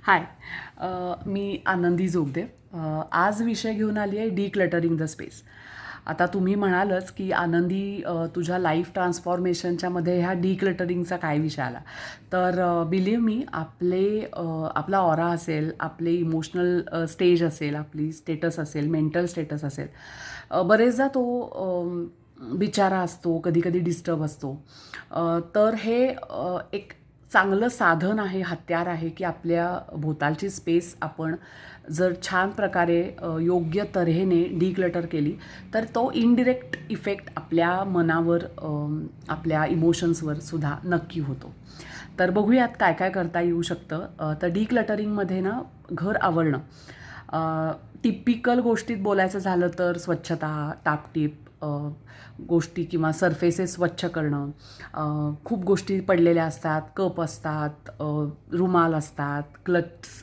हाय. मी आनंदी जोगदेव. आज विषय घेऊन आली आहे डिक्लटरिंग द स्पेस. आता तुम्ही म्हणालच की आनंदी, तुझ्या लाईफ ट्रान्सफॉर्मेशनच्यामध्ये ह्या डिक्लटरिंगचा काय विषय आला. तर बिलीव्ह मी, आपला ऑरा असेल, आपले इमोशनल स्टेज असेल, आपली स्टेटस असेल, मेंटल स्टेटस असेल, बरेचदा तो बिचारा असतो, कधी कधी डिस्टर्ब असतो. तर हे एक चांगलं साधन आहे, हत्यार आहे की आपल्या भोवतालची स्पेस आपण जर छान प्रकारे योग्य तऱ्हेने डिक्लटर केली तर तो इनडिरेक्ट इफेक्ट आपल्या मनावर, आपल्या इमोशन्सवर सुद्धा नक्की होतो. तर बघूयात काय काय करता येऊ शकतं. तर डिक्लटरिंगमध्ये ना, घर आवरणं, टिपिकल गोष्टीत बोलायचं झालं तर स्वच्छता, टापटीप गोष्टी किंवा सरफेसेस स्वच्छ करणं. खूप गोष्टी पडलेल्या असतात, कप असतात, रुमाल असतात,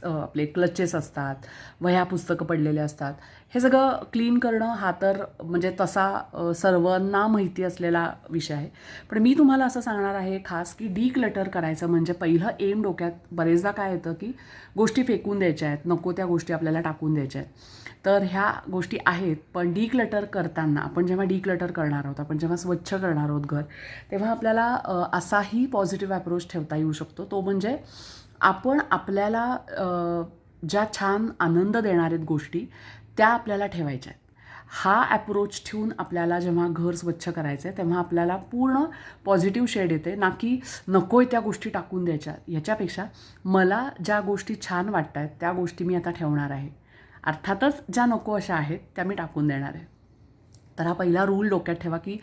आपले क्लचेस असतात, वह्या पुस्तकं पडलेले असतात. हे सगळं क्लीन करणं हा तर म्हणजे तसा सर्वांना माहिती असलेला विषय आहे. पण मी तुम्हाला असं सांगणार आहे खास की डिक्लटर करायचं म्हणजे पहिलं एम डोक्यात बरेचदा काय येतं की गोष्टी फेकून द्यायच्या आहेत, नको त्या गोष्टी आपल्याला टाकून द्यायच्या आहेत. तर ह्या गोष्टी आहेत, पण डिक्लटर करताना आपण जेव्हा डिक्लटर करणार आहोत, आपण जेव्हा स्वच्छ करणार आहोत घर, तेव्हा आपल्याला असाही पॉझिटिव्ह अप्रोच ठेवता येऊ शकतो. तो म्हणजे आपण आपल्याला ज्या छान आनंद देणार आहेत गोष्टी त्या आपल्याला ठेवायच्या आहेत. हा ॲप्रोच ठेवून आपल्याला जेव्हा घर स्वच्छ करायचं आहे तेव्हा आपल्याला पूर्ण पॉझिटिव्ह शेड येते, ना की नको आहे त्या गोष्टी टाकून द्यायच्या. ह्याच्यापेक्षा मला ज्या गोष्टी छान वाटत आहेत त्या गोष्टी मी आता ठेवणार आहे. अर्थातच ज्या नको अशा आहेत त्या मी टाकून देणार आहे. तर हा पहिला रूल डोक्यात ठेवा की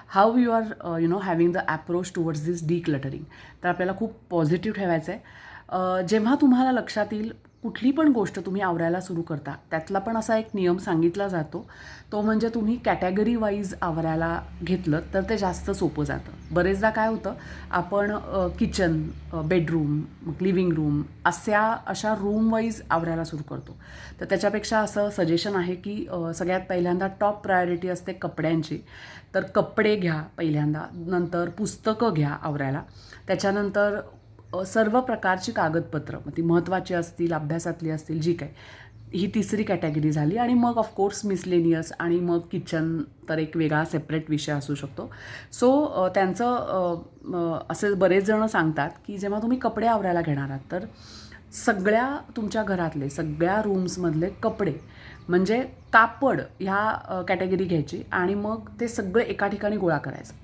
how you are having the approach towards this decluttering. तर आपल्याला खूप पॉझिटिव्ह ठेवायचं आहे. जेव्हा तुम्हाला लक्षात येईल कुठली पण गोष्ट तुम्ही आवरायला सुरू करता, त्यातला पण असा एक नियम सांगितला जातो, तो म्हणजे तुम्ही कॅटेगरी वाईज आवरायला घेतलं तर ते जास्त सोपं जातं. बरेचदा काय होतं, आपण किचन, बेडरूम, मग लिव्हिंग रूम अशा रूम वाईज आवरायला सुरू करतो. तर त्याच्यापेक्षा असं सजेशन आहे की सगळ्यात पहिल्यांदा टॉप प्रायोरिटी असते कपड्यांची. तर कपडे घ्या पहिल्यांदा, नंतर पुस्तकं घ्या आवरायला, त्याच्यानंतर सर्व प्रकारची कागदपत्रं, मग ती महत्त्वाची असतील, अभ्यासातली असतील, जी काय, ही तिसरी कॅटेगरी झाली. आणि मग ऑफकोर्स मिसलेनियस आणि मग किचन तर एक वेगळा सेपरेट विषय असू शकतो. सो असे बरेच जण सांगतात की जेव्हा तुम्ही कपडे आवरायला घेणार आहात तर सगळ्या तुमच्या घरातले सगळ्या रूम्समधले कपडे म्हणजे कापड ह्या कॅटेगरी घ्यायची आणि मग ते सगळे एका ठिकाणी गोळा करायचं.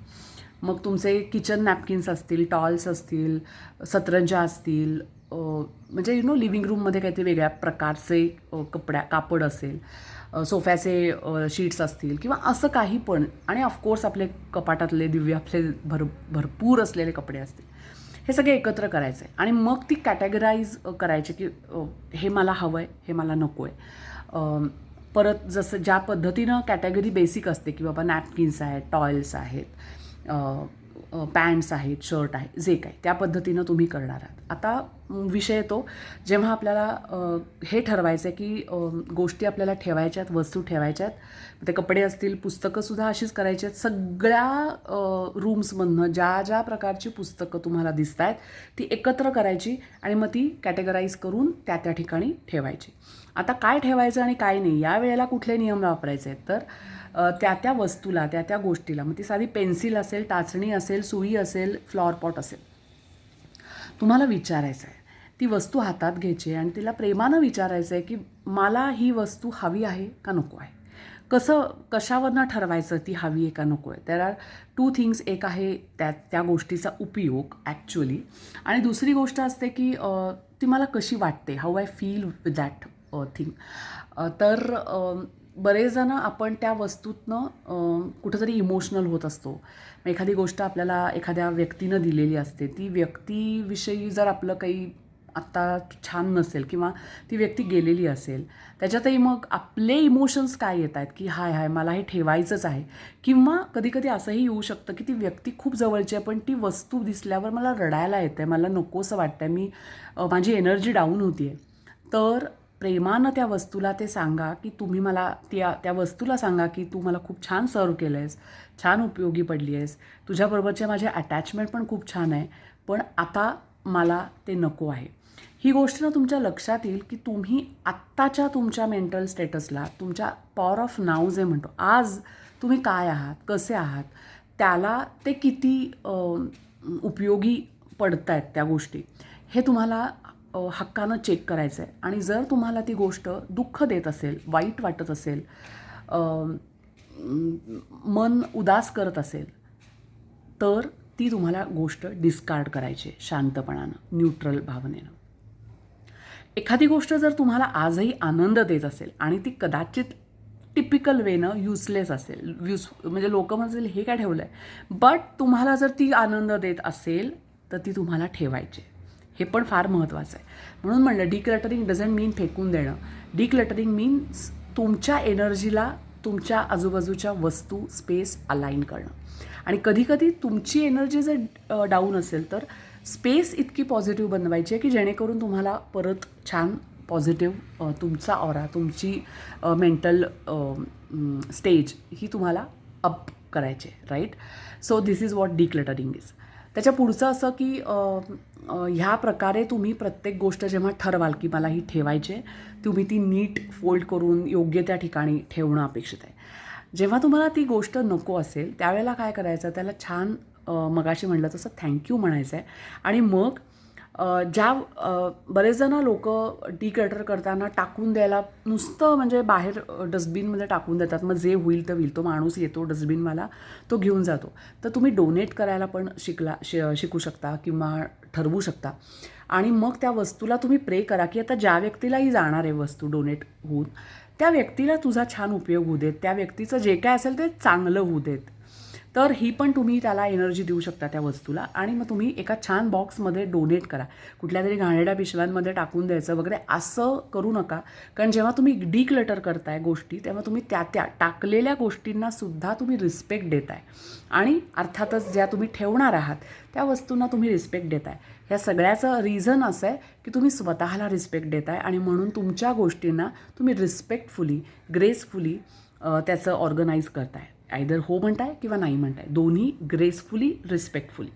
मग तुमचे किचन नॅपकिन्स असतील, टॉल्स असतील, सतरंजा असतील, म्हणजे लिव्हिंग रूममध्ये काहीतरी वेगळ्या प्रकारचे कापड असेल, सोफ्याचे शीट्स असतील किंवा असं काही पण, आणि ऑफकोर्स आपले कपाटातले दिव्य आपले भरपूर असलेले कपडे असतील, हे सगळे एकत्र करायचे आणि मग ती कॅटेगराईज करायचे की हे मला हवं आहे, हे मला नको आहे. परत जसं ज्या पद्धतीनं कॅटेगरी बेसिक असते की बाबा नॅपकिन्स आहेत, टॉयल्स आहेत, पॅन्ट्स आहेत, शर्ट आहे, जे काही त्या पद्धतीनं तुम्ही करणार आहात. आता विषय येतो जेव्हा आपल्याला हे ठरवायचं आहे की गोष्टी आपल्याला ठेवायच्यात, वस्तू ठेवायच्यात, ते कपडे असतील, पुस्तकंसुद्धा अशीच करायची आहेत. सगळ्या रूम्समधनं ज्या ज्या प्रकारची पुस्तकं तुम्हाला दिसत आहेत ती एकत्र करायची आणि मग ती कॅटेगराईज करून त्या त्या ठिकाणी ठेवायची. आता काय ठेवायचं आणि काय नाही, या वेळेला कुठले नियम वापरायचे आहेत तर त्या त्या वस्तूला, त्या त्या गोष्टीला, मग ती साधी पेन्सिल असेल, टाचणी असेल, सुई असेल, फ्लॉवर पॉट असेल, तुम्हाला विचारायचं आहे, ती वस्तू हातात घ्यायची आणि तिला प्रेमानं विचारायचं आहे की मला ही वस्तू हवी आहे का नको आहे. कशावरनं ठरवायचं ती हवी आहे का नको आहे. There are two things. एक आहे त्या गोष्टीचा उपयोग ॲक्च्युअली, आणि दुसरी गोष्ट असते की ती मला कशी वाटते, how I feel with that thing. तर बरेच जण आपण त्या वस्तूतनं कुठंतरी इमोशनल होत असतो. एखादी गोष्ट आपल्याला एखाद्या व्यक्तीनं दिलेली असते, ती व्यक्तीविषयी जर आपलं काही आत्ता छान नसेल किंवा ती व्यक्ती गेलेली असेल, त्याच्यातही मग आपले इमोशन्स काय येत आहेत की हाय मला हे ठेवायचंच आहे. किंवा कधीकधी असंही येऊ शकतं की ती व्यक्ती खूप जवळची आहे पण ती वस्तू दिसल्यावर मला रडायला येतं आहे, मला नकोसं वाटतं आहे, माझी एनर्जी डाऊन होती आहे. तर प्रेमानं त्या वस्तूला ते सांगा की तुम्ही मला त्या वस्तूला सांगा की तू मला खूप छान सर्व केलं आहेस, छान उपयोगी पडली आहेस, तुझ्याबरोबरचे माझे अटॅचमेंट पण खूप छान आहे, पण आता मला ते नको आहे. ही गोष्ट ना तुमच्या लक्षात येईल की तुम्ही आत्ताच्या तुमच्या मेंटल स्टेटसला, तुमच्या पॉवर ऑफ नाऊ जे म्हणतो, आज तुम्ही काय आहात, कसे आहात, त्याला ते किती उपयोगी पडत आहेत त्या गोष्टी, हे तुम्हाला हक्कानं चेक करायचं आहे. आणि जर तुम्हाला ती गोष्ट दुःख देत असेल, वाईट वाटत असेल, मन उदास करत असेल, तर ती तुम्हाला गोष्ट डिस्कार्ड करायची शांतपणानं, न्यूट्रल भावनेनं. एखादी गोष्ट जर तुम्हाला आजही आनंद देत असेल आणि ती कदाचित टिपिकल वेनं युजलेस असेल, म्हणजे लोक म्हणतील हे काय ठेवलं आहे, बट तुम्हाला जर ती आनंद देत असेल तर ती तुम्हाला ठेवायची. हे पण फार महत्त्वाचं आहे. म्हणून म्हणलं डिक्लटरिंग डझंट मीन फेकून देणं. डिक्लटरिंग मीन्स तुमच्या एनर्जीला तुमच्या आजूबाजूच्या वस्तू, स्पेस अलाइन करणं. आणि कधीकधी तुमची एनर्जी जर डाऊन असेल तर स्पेस इतकी पॉझिटिव्ह बनवायची आहे की जेणेकरून तुम्हाला परत छान पॉझिटिव्ह तुमचा ऑरा, तुमची मेंटल स्टेज ही तुम्हाला अप करायची आहे, right. So this is what decluttering is. त्याच्या पुढचं असं की ह्या प्रकारे तुम्ही प्रत्येक गोष्ट जेव्हा ठरवाल की मला ही ठेवायची आहे, तुम्ही ती नीट फोल्ड करून योग्य त्या ठिकाणी ठेवणं अपेक्षित आहे. जेव्हा तुम्हाला ती गोष्ट नको असेल त्यावेळेला काय करायचं, त्याला छान मगाशी म्हणलं तसं थँक्यू म्हणायचं आहे. आणि मग बरेच जण लोक डिक्लटर करताना टाकून द्यायला नुसतं म्हणजे बाहेर डस्टबिनमध्ये टाकून देतात. मग जे होईल तर होईल, तो माणूस येतो डस्टबिनवाला, तो घेऊन जातो. तर तुम्ही डोनेट करायला पण शिकू शकता किंवा ठरवू शकता. आणि मग त्या वस्तूला तुम्ही प्रे करा की आता ज्या व्यक्तीलाही जाणार आहे वस्तू डोनेट होऊन, त्या व्यक्तीला तुझा छान उपयोग होऊ देत, त्या व्यक्तीचं जे काय असेल ते चांगलं होऊ देत. तर ही पण तुम्ही त्याला एनर्जी देऊ शकता त्या वस्तूला. आणि मग तुम्ही एका छान बॉक्समध्ये डोनेट करा. कुठल्या तरी घाणेरड्या पिशव्यांमध्ये टाकून द्यायचं वगैरे असं करू नका. कारण जेव्हा तुम्ही डिक्लटर करताय गोष्टी, तेव्हा तुम्ही त्या टाकलेल्या गोष्टींनासुद्धा तुम्ही रिस्पेक्ट देताय. आणि अर्थातच ज्या तुम्ही ठेवणार आहात त्या वस्तूंना तुम्ही रिस्पेक्ट देताय. ह्या सगळ्याचं रिझन असं आहे की तुम्ही स्वतःला रिस्पेक्ट देताय आणि म्हणून तुमच्या गोष्टींना तुम्ही रिस्पेक्टफुली, ग्रेसफुली त्याचं ऑर्गनाईज करताय. आयदर हो म्हणताय किंवा नाही म्हणताय, दोन्ही ग्रेसफुली, रिस्पेक्टफुली.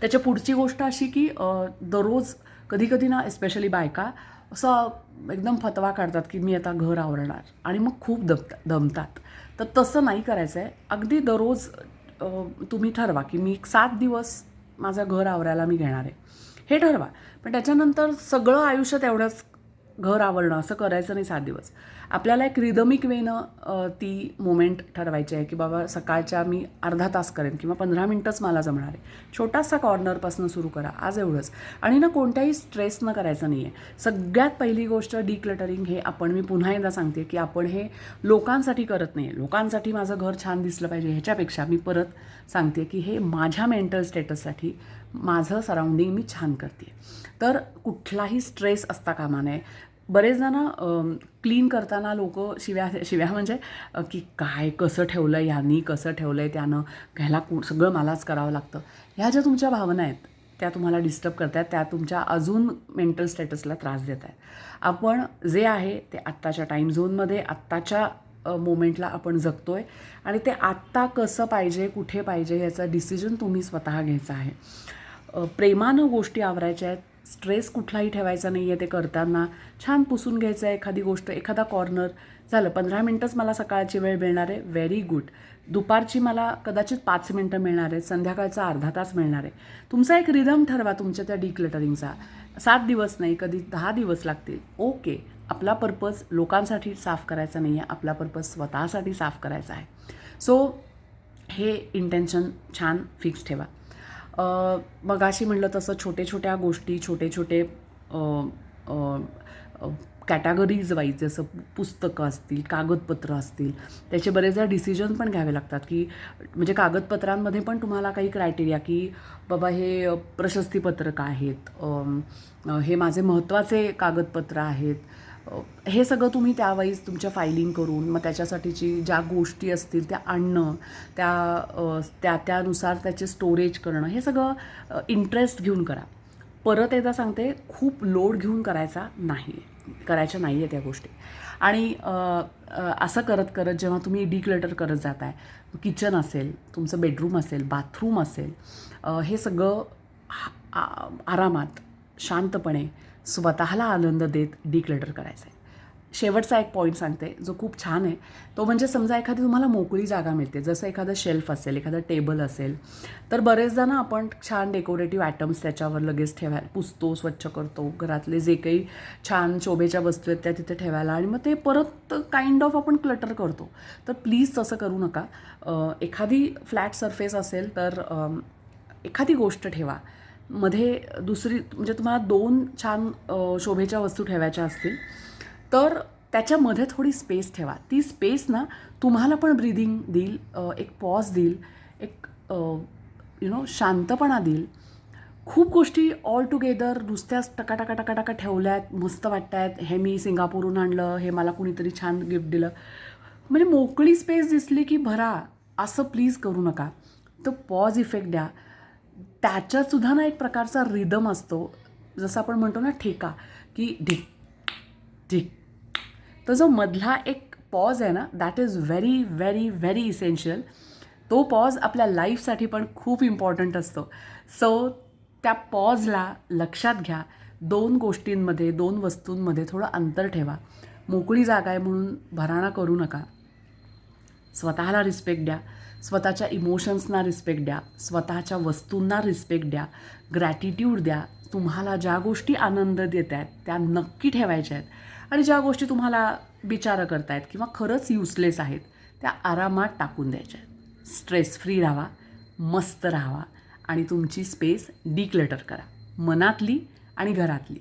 त्याच्या पुढची गोष्ट अशी की दररोज कधीकधी ना एस्पेशली बायका असं एकदम फतवा काढतात की मी आता घर आवरणार आणि मग खूप दमतात. तर तसं नाही करायचं आहे. अगदी दररोज तुम्ही ठरवा की मी 7 दिवस माझं घर आवरायला मी घेणार आहे, हे ठरवा. पण त्याच्यानंतर सगळं आयुष्यात एवढंच घर आवरणं असं करायचं नाही 7 दिवस. आपल्याला एक रिदमिक वेनं ती मोमेंट ठरवायची आहे की बाबा सकाळच्या मी अर्धा तास करेन किंवा 15 मिनटंच मला जमणार आहे. छोटासा कॉर्नरपासून सुरू करा, आज एवढंच. आणि ना कोणत्याही स्ट्रेस न करायचं नाही आहे. सगळ्यात पहिली गोष्ट डिक्लटरिंग हे मी पुन्हा एकदा सांगते की आपण हे लोकांसाठी करत नाही. लोकांसाठी माझं घर छान दिसलं पाहिजे ह्याच्यापेक्षा मी परत सांगते की हे माझ्या मेंटल स्टेटससाठी माझं सराउंडिंग मी छान करते. तर कुठलाही स्ट्रेस असता कामा नये. बरेच जणं क्लीन करताना लोक शिव्या म्हणजे की काय कसं ठेवलं आहे ह्यांनी, कसं ठेवलं आहे त्यानं, ह्याला सगळं मलाच करावं लागतं. ह्या ज्या तुमच्या भावना आहेत त्या तुम्हाला डिस्टर्ब करत आहेत, त्या तुमच्या अजून मेंटल स्टेटसला त्रास देत आहेत. आपण जे आहे ते आत्ताच्या टाईम झोनमध्ये, आत्ताच्या मोमेंटला आपण जगतो आहे आणि ते आत्ता कसं पाहिजे, कुठे पाहिजे याचं डिसिजन तुम्ही स्वतः घ्यायचं आहे. प्रेमानं गोष्टी आवरायच्या आहेत. स्ट्रेस कुठलाही ठेवायचा नाही आहे. ते करताना छान पुसून घ्यायचं आहे एखादी गोष्ट, एखादा कॉर्नर. झालं 15 मिनटंच मला सकाळची वेळ मिळणार आहे, व्हेरी गुड. दुपारची मला कदाचित 5 मिनटं मिळणार आहेत, संध्याकाळचा अर्धा तास मिळणार आहे. तुमचा एक रिदम ठरवा तुमच्या त्या डिक्लटरिंगचा. 7 दिवस नाही, कधी 10 दिवस लागतील, ओके. आपला पर्पज लोकांसाठी साफ करायचा नाही आहे, आपला पर्पज स्वतःसाठी साफ करायचा आहे. सो हे इंटेन्शन छान फिक्स ठेवा. मगाशी म्हणलं तसं छोट्या गोष्टी, छोटे कॅटेगरीज वाईज, जसं पुस्तकं असतील, कागदपत्र असतील, त्याचे बरेचदा डिसिजन पण घ्यावे लागतात की म्हणजे कागदपत्रांमध्ये पण तुम्हाला काही क्रायटेरिया की बाबा हे प्रशस्तीपत्रक आहेत, हे माझे महत्त्वाचे कागदपत्र आहेत, हे सगळं तुम्ही त्यावेळेस तुमच्या फायलिंग करून मग त्याच्यासाठीची ज्या गोष्टी असतील त्या आणणं, त्यानुसार त्याचे स्टोरेज करणं, हे सगळं इंटरेस्ट घेऊन करा. परत एकदा सांगते, खूप लोड घेऊन करायच्या नाही आहे त्या गोष्टी. आणि असं करत जेव्हा तुम्ही डिक्लटर करत जाताय, किचन असेल, तुमचं बेडरूम असेल, बाथरूम असेल, हे सगळं आरामात शांतपणे स्वतःला आनंद देत डिक्लटर करायचं आहे. शेवटचा एक पॉईंट सांगते जो खूप छान आहे. तो म्हणजे समजा एखादी तुम्हाला मोकळी जागा मिळते, जसं एखादं शेल्फ असेल, एखादं टेबल असेल, तर बरेचदा ना आपण छान डेकोरेटिव्ह आयटम्स त्याच्यावर लगेच पुसतो, स्वच्छ करतो, घरातले जे काही छान शोभेच्या वस्तू आहेत त्या तिथे ठेवायला, आणि मग ते परत काइंड ऑफ आपण क्लटर करतो. तर प्लीज तसं करू नका. एखादी फ्लॅट सरफेस असेल तर एखादी गोष्ट ठेवा मध्ये. दुसरी म्हणजे तुम्हाला 2 छान शोभेच्या वस्तू ठेवायच्या असतील तर त्याच्यामध्ये थोडी स्पेस ठेवा. ती स्पेस ना तुम्हाला पण ब्रीदिंग देईल, एक पॉज देईल, एक शांतपणा देईल. खूप गोष्टी ऑल टुगेदर नुसत्याच टकाटका टकाटका ठेवल्यात, मस्त वाटत आहेत, हे मी सिंगापूरहून आणलं, हे मला कुणीतरी छान गिफ्ट दिलं, म्हणजे मोकळी स्पेस दिसली की भरा, असं प्लीज करू नका. तो पॉज इफेक्ट द्या. त्याच्यातसुद्धा ना एक प्रकारचा रिदम असतो, जसं आपण म्हणतो ना ठेका, की ढिक ढिक. तर जो मधला एक पॉज आहे ना, that is very very very essential. तो पॉज आपल्या लाईफसाठी पण खूप इम्पॉर्टंट असतो. सो त्या पॉजला लक्षात घ्या. 2 गोष्टींमध्ये, 2 वस्तूंमध्ये थोडं अंतर ठेवा. मोकळी जागा आहे म्हणून भराणा करू नका. स्वतःला रिस्पेक्ट द्या, स्वतःच्या इमोशन्सना रिस्पेक्ट द्या, स्वतःच्या वस्तूंना रिस्पेक्ट द्या, ग्रॅटिट्यूड द्या. तुम्हाला ज्या गोष्टी आनंद देत आहेत त्या नक्की ठेवायच्या आहेत, आणि ज्या गोष्टी तुम्हाला बिचारं करतायत किंवा खरंच युजलेस आहेत त्या आरामात टाकून द्यायच्या आहेत. स्ट्रेस फ्री राहा, मस्त राहावा, आणि तुमची स्पेस डिक्लटर करा, मनातली आणि घरातली.